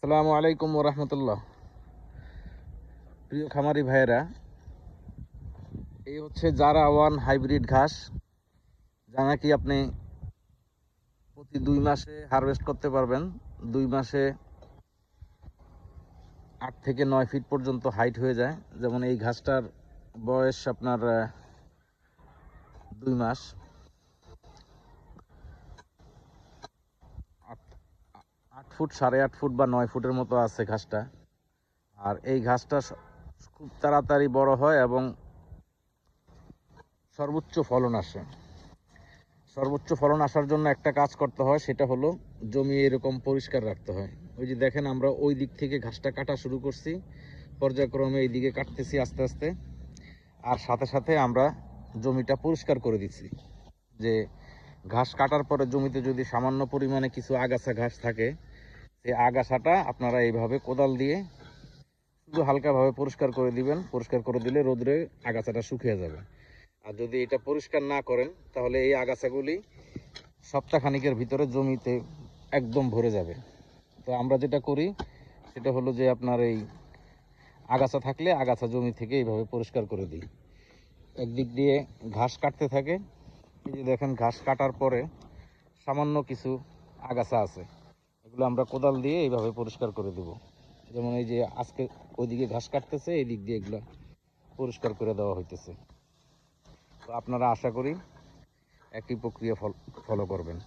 আসসালামু আলাইকুম ওরহমতুল্লাহ। প্রিয় খামারি ভাইয়েরা, এই হচ্ছে জারা ওয়ান হাইব্রিড ঘাস, যা নাকি আপনি প্রতি 2 মাসে হারভেস্ট করতে পারবেন। 2 মাসে 8 থেকে 9 ফিট পর্যন্ত হাইট হয়ে যায়। যেমন এই ঘাসটার বয়স আপনার 2 মাস। 8 ফুট, 8.5 ফুট বা 9 ফুটের মতো আছে ঘাসটা। আর এই ঘাসটা খুব তাড়াতাড়ি বড় হয় এবং সর্বোচ্চ ফলন আসে। সর্বোচ্চ ফলন আসার জন্য একটা কাজ করতে হয়, সেটা হলো জমি এরকম পরিষ্কার রাখতে হয়। ওই যে দেখেন, আমরা ওই দিক থেকে ঘাসটা কাটা শুরু করছি, পর্যায়ক্রমে এই দিকে কাটতেছি আস্তে আস্তে। আর সাথে সাথে আমরা জমিটা পরিষ্কার করে দিচ্ছি। যে ঘাস কাটার পরে জমিতে যদি সামান্য পরিমাণে কিছু আগাছা ঘাস থাকে, সেই আগাছাটা আপনারা এইভাবে কোদাল দিয়ে শুধু হালকাভাবে পরিষ্কার করে দিবেন। পরিষ্কার করে দিলে রোদে আগাছাটা শুকিয়ে যাবে। আর যদি এটা পরিষ্কার না করেন, তাহলে এই আগাছাগুলি সপ্তাহখানিকের ভিতরে জমিতে একদম ভরে যাবে। তো আমরা যেটা করি সেটা হলো যে আপনার এই আগাছা থাকলে আগাছা জমি থেকে এইভাবে পরিষ্কার করে দিই। একদিক দিয়ে ঘাস কাটতে থাকে। এই যে দেখেন, ঘাস কাটার পরে সামান্য কিছু আগাছা আছে, এগুলো আমরা কোদাল দিয়ে এইভাবে পরিষ্কার করে দেব। যেমন এই যে আজকে ওইদিকে ঘাস কাটতেছে, এই দিক দিয়ে এগুলো পরিষ্কার করে দেওয়া হইতেছে। তো আপনারা আশা করি একই প্রক্রিয়া ফলো করবেন।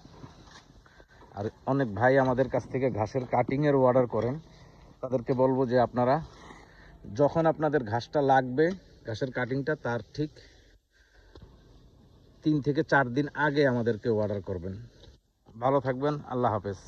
আর অনেক ভাই আমাদের কাছ থেকে ঘাসের কাটিংয়ের অর্ডার করেন, তাদেরকে বলবো যে আপনারা যখন আপনাদের ঘাসটা লাগবে, ঘাসের কাটিংটা, তার ঠিক 3 থেকে 4 দিন আগে আমাদেরকে অর্ডার করবেন। ভালো থাকবেন, আল্লাহ হাফেজ।